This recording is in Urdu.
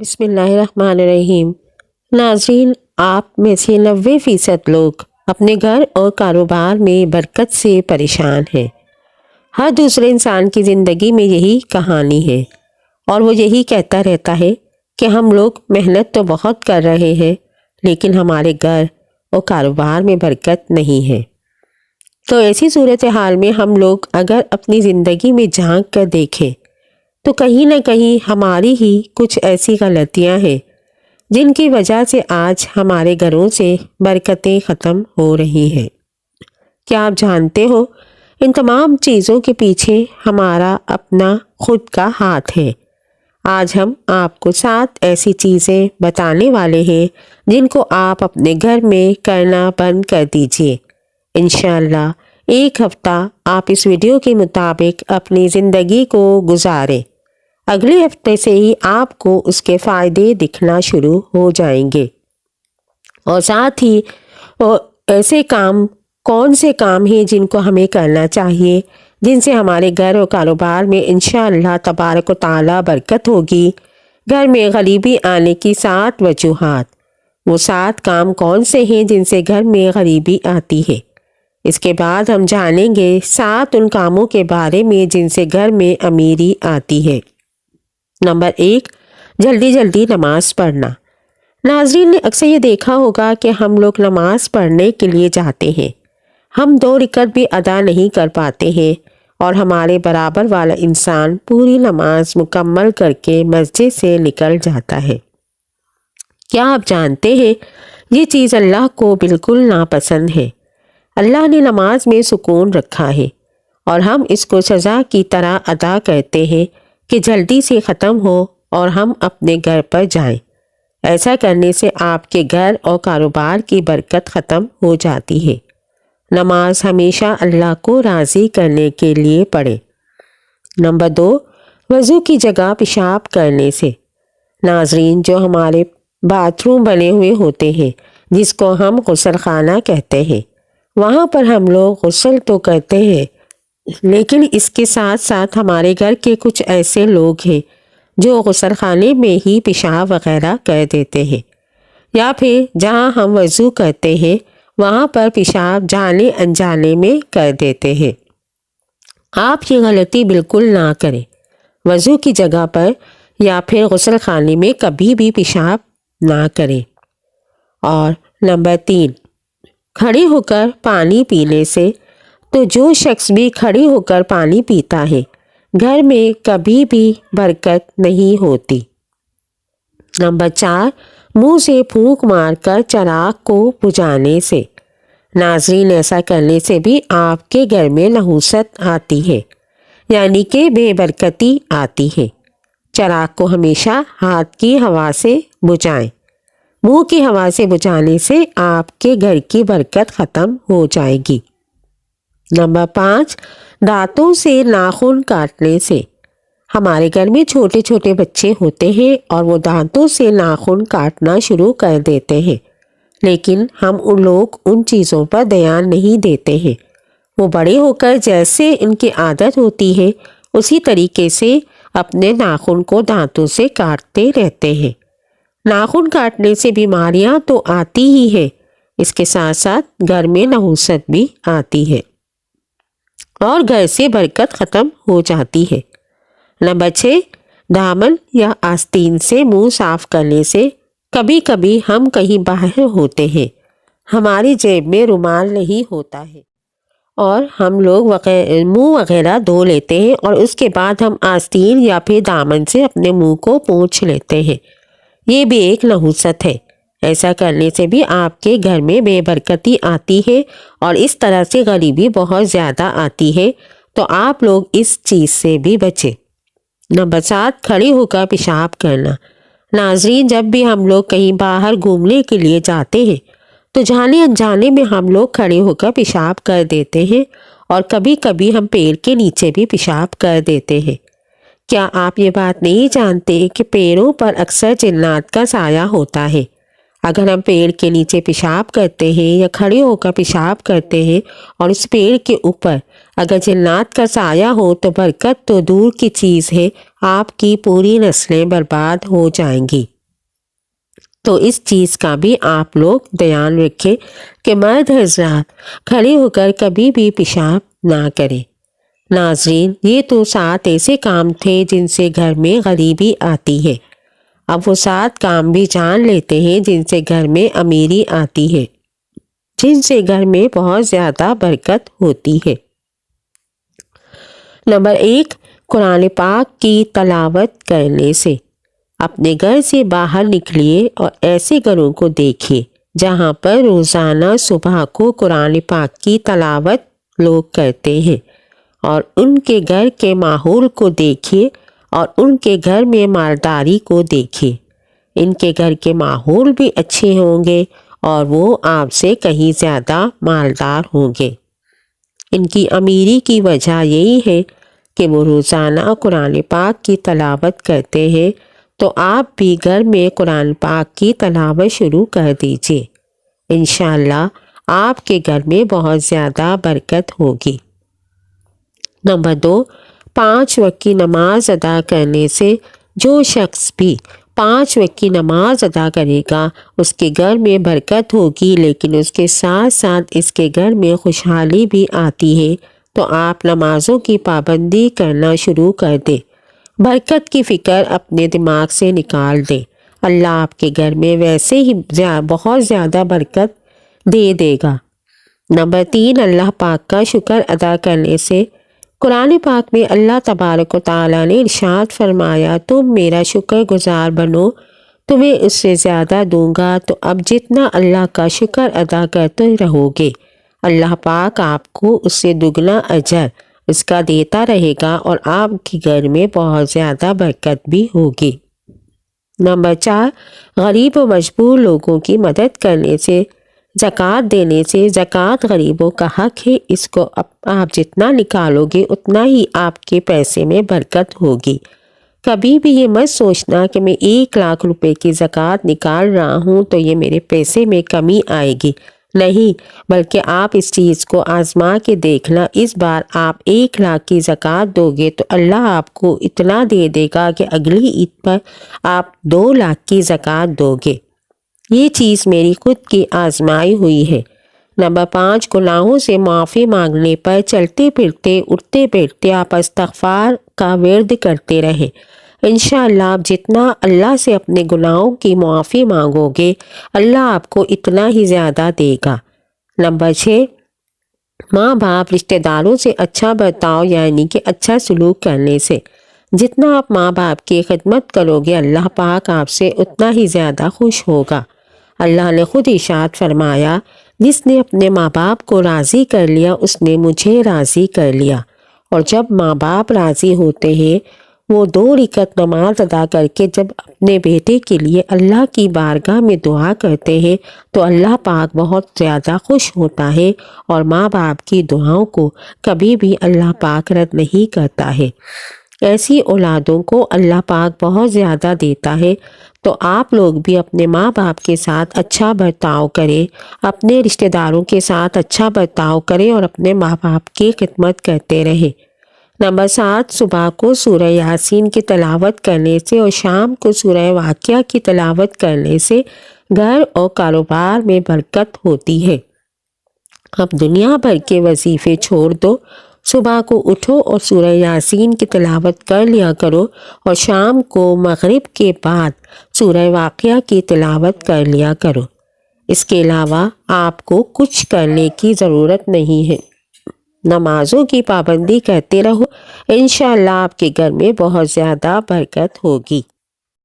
بسم اللہ الرحمن الرحیم۔ ناظرین، آپ میں سے 90% لوگ اپنے گھر اور کاروبار میں برکت سے پریشان ہیں۔ ہر دوسرے انسان کی زندگی میں یہی کہانی ہے اور وہ یہی کہتا رہتا ہے کہ ہم لوگ محنت تو بہت کر رہے ہیں لیکن ہمارے گھر اور کاروبار میں برکت نہیں ہے۔ تو ایسی صورتحال میں ہم لوگ اگر اپنی زندگی میں جھانک کر دیکھیں تو کہیں نہ کہیں ہماری ہی کچھ ایسی غلطیاں ہیں جن کی وجہ سے آج ہمارے گھروں سے برکتیں ختم ہو رہی ہیں۔ کیا آپ جانتے ہو ان تمام چیزوں کے پیچھے ہمارا اپنا خود کا ہاتھ ہے۔ آج ہم آپ کو 7 ایسی چیزیں بتانے والے ہیں جن کو آپ اپنے گھر میں کرنا بند کر دیجئے۔ انشاءاللہ ایک ہفتہ آپ اس ویڈیو کے مطابق اپنی زندگی کو گزاریں، اگلے ہفتے سے ہی آپ کو اس کے فائدے دکھنا شروع ہو جائیں گے۔ اور ساتھ ہی ایسے کون سے کام ہیں جن کو ہمیں کرنا چاہیے جن سے ہمارے گھر اور کاروبار میں انشاءاللہ تبارک و تعالی برکت ہوگی۔ گھر میں غریبی آنے کی 7 وجوہات، وہ 7 کام کون سے ہیں جن سے گھر میں غریبی آتی ہے۔ اس کے بعد ہم جانیں گے 7 ان کاموں کے بارے میں جن سے گھر میں امیری آتی ہے۔ نمبر 1، جلدی جلدی نماز پڑھنا۔ ناظرین نے اکثر یہ دیکھا ہوگا کہ ہم لوگ نماز پڑھنے کے لیے جاتے ہیں، ہم 2 رکعت بھی ادا نہیں کر پاتے ہیں اور ہمارے برابر والا انسان پوری نماز مکمل کر کے مسجد سے نکل جاتا ہے۔ کیا آپ جانتے ہیں یہ چیز اللہ کو بالکل ناپسند ہے۔ اللہ نے نماز میں سکون رکھا ہے اور ہم اس کو سزا کی طرح ادا کرتے ہیں کہ جلدی سے ختم ہو اور ہم اپنے گھر پر جائیں۔ ایسا کرنے سے آپ کے گھر اور کاروبار کی برکت ختم ہو جاتی ہے۔ نماز ہمیشہ اللہ کو راضی کرنے کے لیے پڑھیں۔ نمبر 2، وضو کی جگہ پیشاب کرنے سے۔ ناظرین، جو ہمارے باتھ روم بنے ہوئے ہوتے ہیں جس کو ہم غسل خانہ کہتے ہیں، وہاں پر ہم لوگ غسل تو کرتے ہیں لیکن اس کے ساتھ ساتھ ہمارے گھر کے کچھ ایسے لوگ ہیں جو غسل خانے میں ہی پیشاب وغیرہ کر دیتے ہیں، یا پھر جہاں ہم وضو کرتے ہیں وہاں پر پیشاب جانے انجانے میں کر دیتے ہیں۔ آپ یہ غلطی بالکل نہ کریں۔ وضو کی جگہ پر یا پھر غسل خانے میں کبھی بھی پیشاب نہ کریں۔ اور نمبر 3، کھڑے ہو کر پانی پینے سے۔ تو جو شخص بھی کھڑے ہو کر پانی پیتا ہے گھر میں کبھی بھی برکت نہیں ہوتی۔ نمبر 4، منہ سے پھونک مار کر چراغ کو بجھانے سے۔ ناظرین، ایسا کرنے سے بھی آپ کے گھر میں نحوست آتی ہے، یعنی کہ بے برکتی آتی ہے۔ چراغ کو ہمیشہ ہاتھ کی ہوا سے بجھائیں۔ منہ کی ہوا سے بجھانے سے آپ کے گھر کی برکت ختم ہو جائے گی۔ نمبر 5، دانتوں سے ناخن کاٹنے سے۔ ہمارے گھر میں چھوٹے چھوٹے بچے ہوتے ہیں اور وہ دانتوں سے ناخن کاٹنا شروع کر دیتے ہیں، لیکن ہم لوگ ان چیزوں پر دھیان نہیں دیتے ہیں۔ وہ بڑے ہو کر جیسے ان کی عادت ہوتی ہے اسی طریقے سے اپنے ناخن کو دانتوں سے کاٹتے رہتے ہیں۔ ناخن کاٹنے سے بیماریاں تو آتی ہی ہیں، اس کے ساتھ ساتھ گھر میں نحوست بھی آتی ہے اور گھر سے برکت ختم ہو جاتی ہے۔ نمبر 6، دامن یا آستین سے منہ صاف کرنے سے۔ کبھی کبھی ہم کہیں باہر ہوتے ہیں، ہماری جیب میں رومال نہیں ہوتا ہے اور ہم لوگ منہ وغیرہ دھو لیتے ہیں اور اس کے بعد ہم آستین یا پھر دامن سے اپنے منہ کو پونچھ لیتے ہیں۔ یہ بھی ایک نحوست ہے۔ ایسا کرنے سے بھی آپ کے گھر میں بے برکتی آتی ہے اور اس طرح سے غریبی بہت زیادہ آتی ہے، تو آپ لوگ اس چیز سے بھی بچیں۔ نمبر 7، کھڑے ہو کر پیشاب کرنا۔ ناظرین، جب بھی ہم لوگ کہیں باہر گھومنے کے لیے جاتے ہیں تو جانے انجانے میں ہم لوگ کھڑے ہو کر پیشاب کر دیتے ہیں اور کبھی کبھی ہم پیڑ کے نیچے بھی پیشاب کر دیتے ہیں۔ کیا آپ یہ بات نہیں جانتے کہ پیڑوں پر اکثر جنات کا سایہ ہوتا ہے؟ اگر ہم پیڑ کے نیچے پیشاب کرتے ہیں یا کھڑے ہو کر پیشاب کرتے ہیں اور اس پیڑ کے اوپر اگر جنات کا سایہ ہو تو برکت تو دور کی چیز ہے، آپ کی پوری نسلیں برباد ہو جائیں گی۔ تو اس چیز کا بھی آپ لوگ دھیان رکھیں کہ مرد حضرات کھڑے ہو کر کبھی بھی پیشاب نہ کریں۔ ناظرین، یہ تو 7 ایسے کام تھے جن سے گھر میں غریبی آتی ہے۔ اب وہ 7 کام بھی جان لیتے ہیں جن سے گھر میں امیری آتی ہے، جن سے گھر میں بہت زیادہ برکت ہوتی ہے۔ نمبر 1، قرآن پاک کی تلاوت کرنے سے۔ اپنے گھر سے باہر نکلیے اور ایسے گھروں کو دیکھیے جہاں پر روزانہ صبح کو قرآن پاک کی تلاوت لوگ کرتے ہیں، اور ان کے گھر کے ماحول کو دیکھیے اور ان کے گھر میں مالداری کو دیکھیے۔ ان کے گھر کے ماحول بھی اچھے ہوں گے اور وہ آپ سے کہیں زیادہ مالدار ہوں گے۔ ان کی امیری کی وجہ یہی ہے کہ وہ روزانہ قرآن پاک کی تلاوت کرتے ہیں، تو آپ بھی گھر میں قرآن پاک کی تلاوت شروع کر دیجیے، انشاءاللہ آپ کے گھر میں بہت زیادہ برکت ہوگی۔ نمبر 2، 5 وقت کی نماز ادا کرنے سے۔ جو شخص بھی 5 وقت کی نماز ادا کرے گا اس کے گھر میں برکت ہوگی، لیکن اس کے ساتھ ساتھ اس کے گھر میں خوشحالی بھی آتی ہے۔ تو آپ نمازوں کی پابندی کرنا شروع کر دیں، برکت کی فکر اپنے دماغ سے نکال دیں، اللہ آپ کے گھر میں ویسے ہی بہت زیادہ برکت دے دے گا۔ نمبر 3، اللہ پاک کا شکر ادا کرنے سے۔ قرآن پاک میں اللہ تبارک و تعالیٰ نے ارشاد فرمایا، تم میرا شکر گزار بنو، تمہیں اس سے زیادہ دوں گا۔ تو اب جتنا اللہ کا شکر ادا کرتے رہو گے، اللہ پاک آپ کو اس سے دگنا اجر اس کا دیتا رہے گا، اور آپ کے گھر میں بہت زیادہ برکت بھی ہوگی۔ نمبر 4، غریب و مجبور لوگوں کی مدد کرنے سے۔ زکوٰۃ دینے سے۔ زکوٰۃ غریبوں کا حق ہے، اس کو آپ جتنا نکالو گے اتنا ہی آپ کے پیسے میں برکت ہوگی۔ کبھی بھی یہ مت سوچنا کہ میں 1 لاکھ روپے کی زکوٰۃ نکال رہا ہوں تو یہ میرے پیسے میں کمی آئے گی، نہیں، بلکہ آپ اس چیز کو آزما کے دیکھنا، اس بار آپ 1 لاکھ کی زکوٰۃ دو گے تو اللہ آپ کو اتنا دے دے گا کہ اگلی عید پر آپ 2 لاکھ کی زکوٰۃ دو گے۔ یہ چیز میری خود کی آزمائی ہوئی ہے۔ نمبر 5، گناہوں سے معافی مانگنے پر چلتے پھرتے اٹھتے بیٹھتے آپ استغفار کا ورد کرتے رہیں، انشاءاللہ آپ جتنا اللہ سے اپنے گناہوں کی معافی مانگو گے اللہ آپ کو اتنا ہی زیادہ دے گا۔ نمبر 6، ماں باپ رشتہ داروں سے اچھا برتاؤ یعنی کہ اچھا سلوک کرنے سے۔ جتنا آپ ماں باپ کی خدمت کرو گے اللہ پاک آپ سے اتنا ہی زیادہ خوش ہوگا۔ اللہ نے خود ارشاد فرمایا، جس نے اپنے ماں باپ کو راضی کر لیا اس نے مجھے راضی کر لیا۔ اور جب ماں باپ راضی ہوتے ہیں وہ 2 رکعت نماز ادا کر کے جب اپنے بیٹے کے لیے اللہ کی بارگاہ میں دعا کرتے ہیں تو اللہ پاک بہت زیادہ خوش ہوتا ہے، اور ماں باپ کی دعاؤں کو کبھی بھی اللہ پاک رد نہیں کرتا ہے۔ ایسی اولادوں کو اللہ پاک بہت زیادہ دیتا ہے۔ تو آپ لوگ بھی اپنے ماں باپ کے ساتھ اچھا برتاؤ کریں، اپنے رشتہ داروں کے ساتھ اچھا برتاؤ کریں اور اپنے ماں باپ کی خدمت کرتے رہیں۔ نمبر 7، صبح کو سورہ یاسین کی تلاوت کرنے سے اور شام کو سورہ واقعہ کی تلاوت کرنے سے گھر اور کاروبار میں برکت ہوتی ہے۔ اب دنیا بھر کے وظیفے چھوڑ دو، صبح کو اٹھو اور سورہ یاسین کی تلاوت کر لیا کرو، اور شام کو مغرب کے بعد سورہ واقعہ کی تلاوت کر لیا کرو۔ اس کے علاوہ آپ کو کچھ کرنے کی ضرورت نہیں ہے۔ نمازوں کی پابندی کرتے رہو، انشاءاللہ آپ کے گھر میں بہت زیادہ برکت ہوگی۔